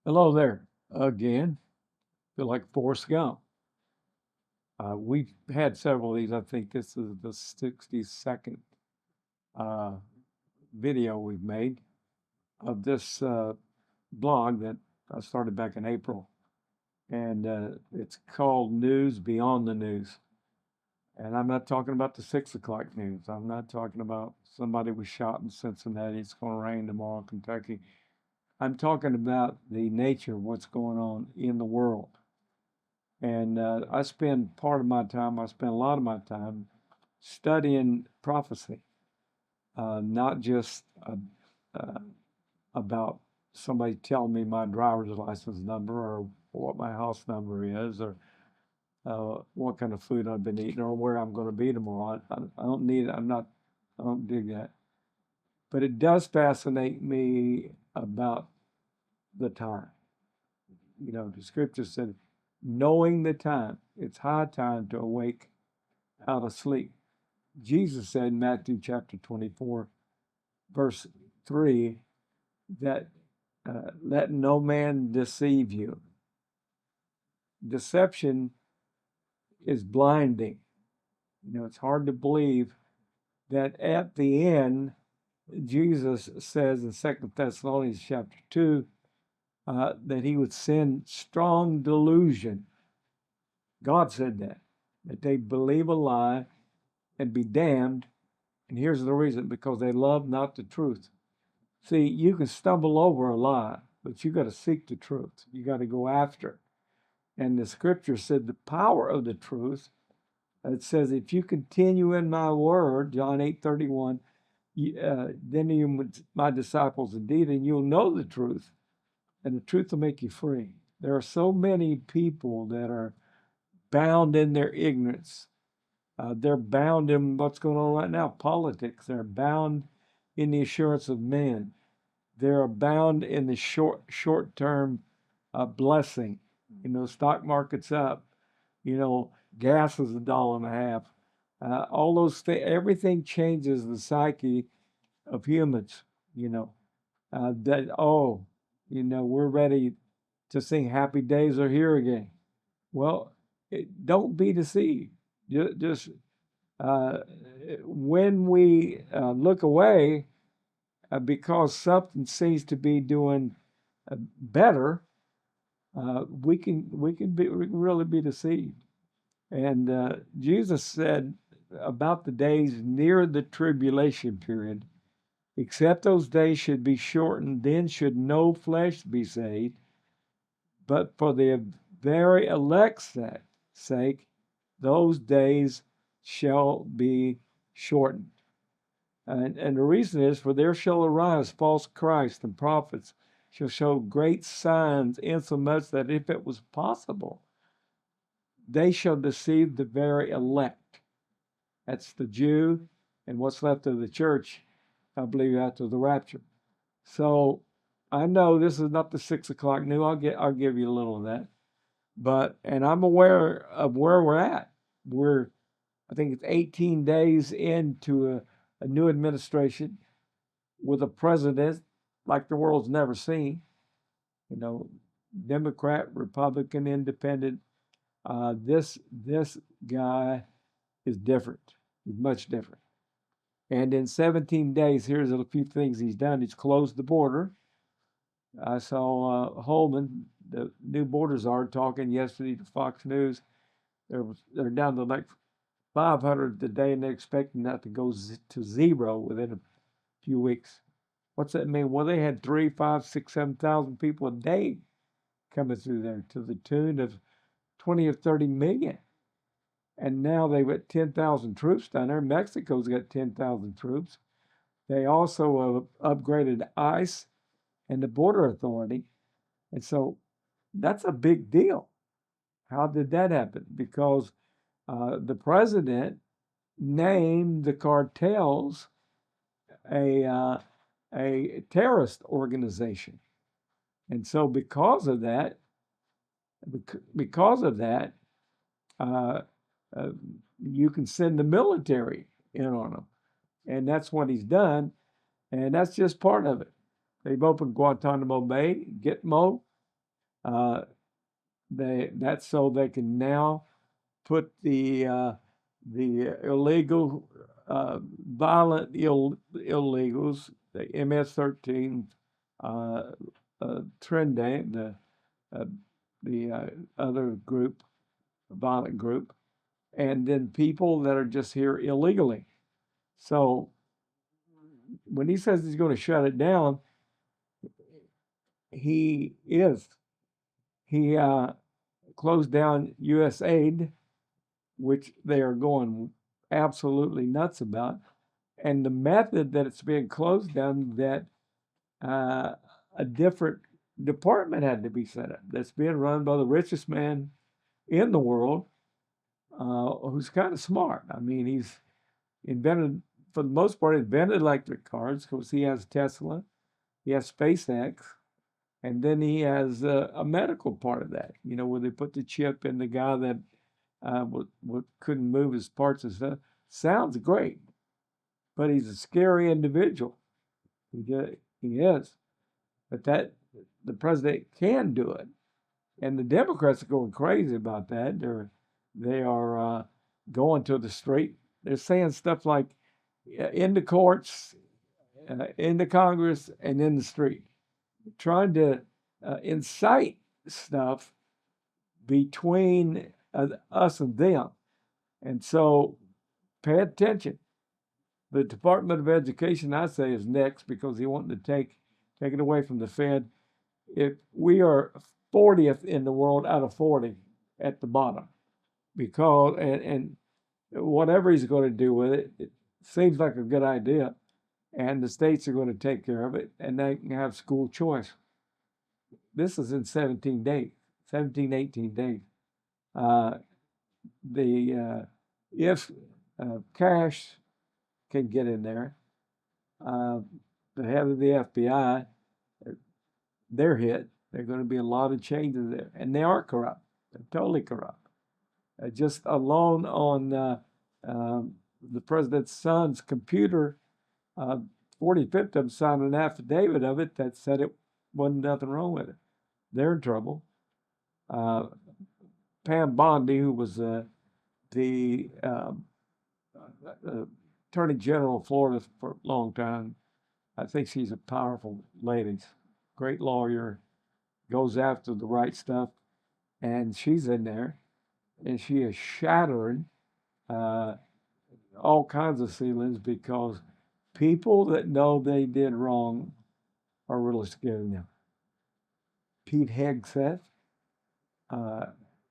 Hello there again. Feel like Forrest Gump. We've had several of these. I think this is the 62nd uh, video we've made of this blog that I started back in April. And it's called News Beyond the News. And I'm not talking about the 6 o'clock news. I'm not talking about somebody was shot in Cincinnati. It's going to rain tomorrow in Kentucky. I'm talking about the nature of what's going on in the world. And I spend a lot of my time studying prophecy, not just uh, about somebody telling me my driver's license number or what my house number is or what kind of food I've been eating or where I'm going to be tomorrow. I don't need, I'm not, I don't dig that. But it does fascinate me about the time. You know, the scripture said, knowing the time, it's high time to awake out of sleep. Jesus said in Matthew chapter 24, verse 3, that let no man deceive you. Deception is blinding. You know, it's hard to believe that at the end, Jesus says in 2 Thessalonians chapter 2, that he would send strong delusion. God said that they believe a lie and be damned. And here's the reason, because they love not the truth. See, you can stumble over a lie, but you got to seek the truth. You got to go after it. And the scripture said the power of the truth. It says, if you continue in my word, John 8:31, then you my disciples indeed, and you'll know the truth, and the truth will make you free. There are so many people that are bound in their ignorance. They're bound in what's going on right now, politics. They're bound in the assurance of men. They're bound in the short-term blessing. You know, stock market's up. You know, gas is $1.50. All those things, everything changes the psyche of humans. You know, we're ready to sing "Happy Days Are Here Again." Well, don't be deceived. Just when we look away because something seems to be doing better, we can really be deceived. And Jesus said about the days near the tribulation period, except those days should be shortened, then should no flesh be saved, but for the very elect's sake, those days shall be shortened. And the reason is, for there shall arise false Christs and prophets, shall show great signs, insomuch that if it was possible, they shall deceive the very elect. That's the Jew and what's left of the church, I believe, after the rapture. So I know this is not the 6 o'clock news. I'll give you a little of that. And I'm aware of where we're at. I think it's 18 days into a new administration with a president like the world's never seen. You know, Democrat, Republican, Independent. This guy is different. He's much different. And in 17 days, here's a few things he's done. He's closed the border. I saw Holman, the new border czar, talking yesterday to Fox News. They're down to like 500 today, and they're expecting that to go to zero within a few weeks. What's that mean? Well, they had 3, 5, 6, 7,000 people a day coming through there to the tune of 20 or 30 million. And now they've got 10,000 troops down there. Mexico's got 10,000 troops. They also upgraded ICE and the Border Authority. And so that's a big deal. How did that happen? Because the president named the cartels a terrorist organization. And so because of that, uh, you can send the military in on them. And that's what he's done. And that's just part of it. They've opened Guantanamo Bay, Gitmo. Uh, that's so they can now put the illegal, violent illegals, the MS-13, uh, Trendang, uh, the other group, violent group, and then people that are just here illegally. So when he says he's going to shut it down, he is. He closed down U.S. aid, which they are going absolutely nuts about. And the method that it's being closed down, that a different department had to be set up that's being run by the richest man in the world, who's kind of smart. I mean, he's invented, for the most part, invented electric cars because he has Tesla, he has SpaceX, and then he has a medical part of that, where they put the chip in the guy that couldn't move his parts and stuff. Sounds great, but he's a scary individual. He is. But the president can do it. And the Democrats are going crazy about that. They are going to the street. They're saying stuff like in the courts, in the Congress, and in the street, trying to incite stuff between us and them. And so pay attention. The Department of Education, I say, is next because he wanted to take it away from the Fed. If we are 40th in the world out of 40 at the bottom, because and whatever he's going to do with it, it seems like a good idea, and the states are going to take care of it, and they can have school choice. This is in 17 days, 17, 18 days. If Cash can get in there, the head of the FBI, they're hit. There are going to be a lot of changes there, and they are corrupt. They're totally corrupt. Just alone on the president's son's computer, 45th of them signed an affidavit of it that said it wasn't nothing wrong with it. They're in trouble. Pam Bondi, who was the Attorney General of Florida for a long time, I think she's a powerful lady, great lawyer, goes after the right stuff, and she's in there, and she is shattering all kinds of ceilings because people that know they did wrong are really scared of them. Pete Hegseth,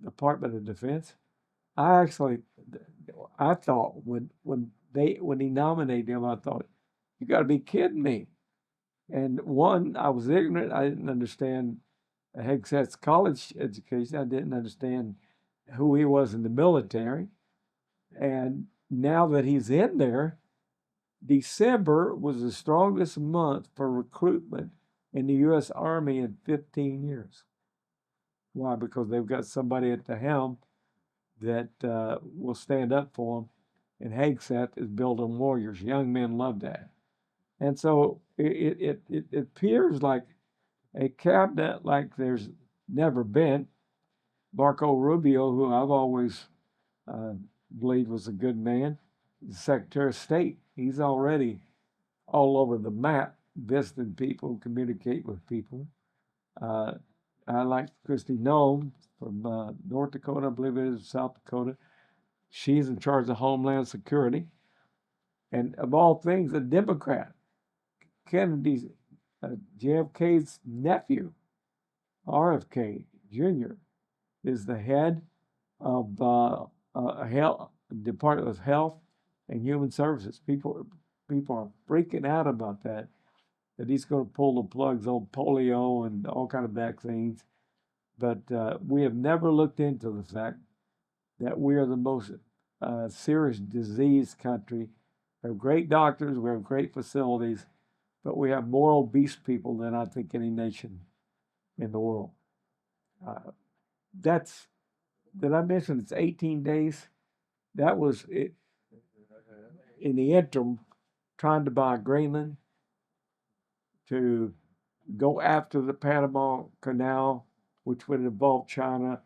Department of Defense. I thought when he nominated him, I thought, you got to be kidding me. And one, I was ignorant. I didn't understand Hegseth's college education. I didn't understand who he was in the military. And now that he's in there, December was the strongest month for recruitment in the U.S. Army in 15 years. Why? Because they've got somebody at the helm that will stand up for them. And Hegseth is building warriors. Young men love that. And so it appears like a cabinet like there's never been. Marco Rubio, who I've always believed was a good man, the Secretary of State, he's already all over the map, visiting people, communicate with people. I like Kristi Noem from North Dakota, I believe it is, South Dakota. She's in charge of Homeland Security. And of all things, a Democrat. Kennedy's, JFK's nephew, RFK Jr., is the head of Department of Health and Human Services. People are freaking out about that he's going to pull the plugs on polio and all kind of vaccines. But we have never looked into the fact that we are the most serious disease country. We have great doctors, we have great facilities, but we have more obese people than I think any nation in the world. Did I mention it's 18 days? That was it. In the interim, trying to buy Greenland, to go after the Panama Canal which would involve China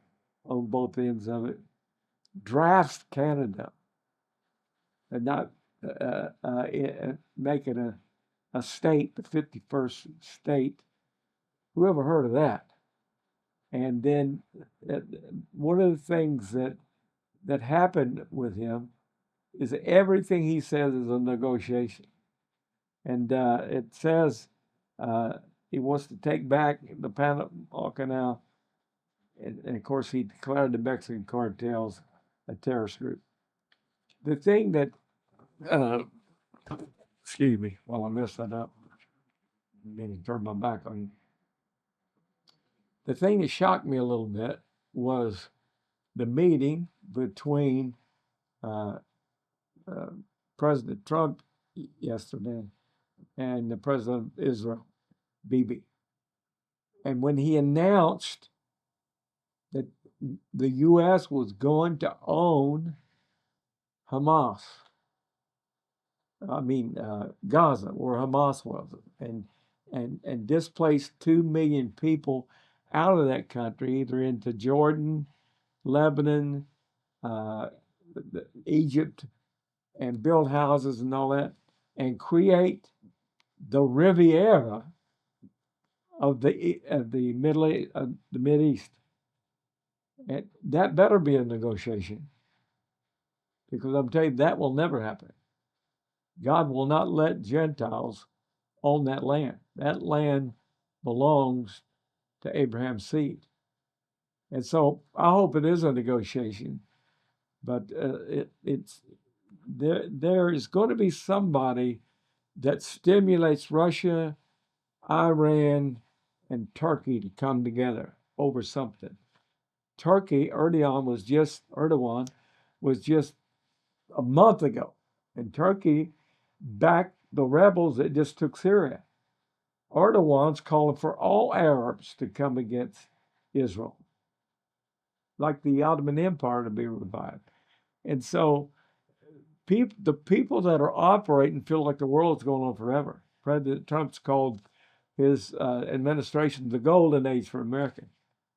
on both ends of it, drafts Canada and not make it a state, the 51st state. Who ever heard of that? And then one of the things that happened with him is that everything he says is a negotiation. And it says he wants to take back the Panama Canal. And of course, he declared the Mexican cartels a terrorist group. The thing that, excuse me, while I mess that up, I mean to turn my back on you. The thing that shocked me a little bit was the meeting between President Trump yesterday and the president of Israel, Bibi. And when he announced that the U.S. was going to own Hamas, Gaza, where Hamas was, and displaced 2 million people out of that country, either into Jordan, Lebanon, Egypt, and build houses and all that, and create the Riviera of the Mideast. And that better be a negotiation, because I'm telling you, that will never happen. God will not let Gentiles own that land. That land belongs to Abraham's seed. And so I hope it is a negotiation, but there is going to be somebody that stimulates Russia, Iran, and Turkey to come together over something. Turkey, Erdogan was just a month ago, and Turkey backed the rebels that just took Syria. Erdogan's calling for all Arabs to come against Israel, like the Ottoman Empire to be revived. And so the people that are operating feel like the world's going on forever. President Trump's called his administration the golden age for America.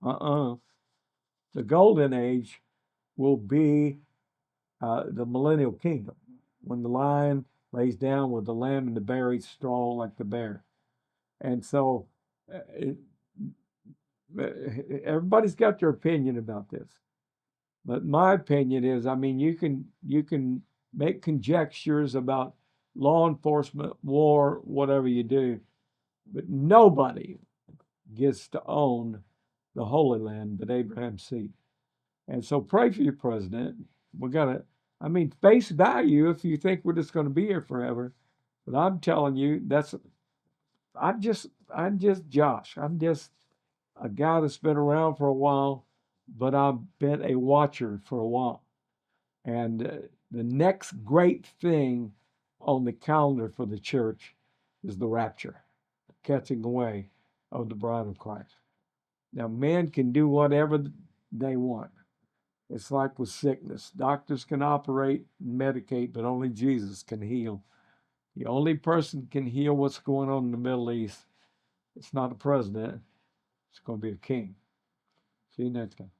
The golden age will be the millennial kingdom, when the lion lays down with the lamb and the bear eats straw like the bear. And so everybody's got their opinion about this. But my opinion is, I mean, you can make conjectures about law enforcement, war, whatever you do, but nobody gets to own the Holy Land but Abraham's seed. And so pray for your president. Face value if you think we're just going to be here forever. But I'm telling you, I'm just Josh. I'm just a guy that's been around for a while, but I've been a watcher for a while. And the next great thing on the calendar for the church is the rapture, the catching away of the bride of Christ. Now, men can do whatever they want. It's like with sickness. Doctors can operate and medicate, but only Jesus can heal. The only person can heal what's going on in the Middle East, it's not a president. It's going to be a king. See you next time.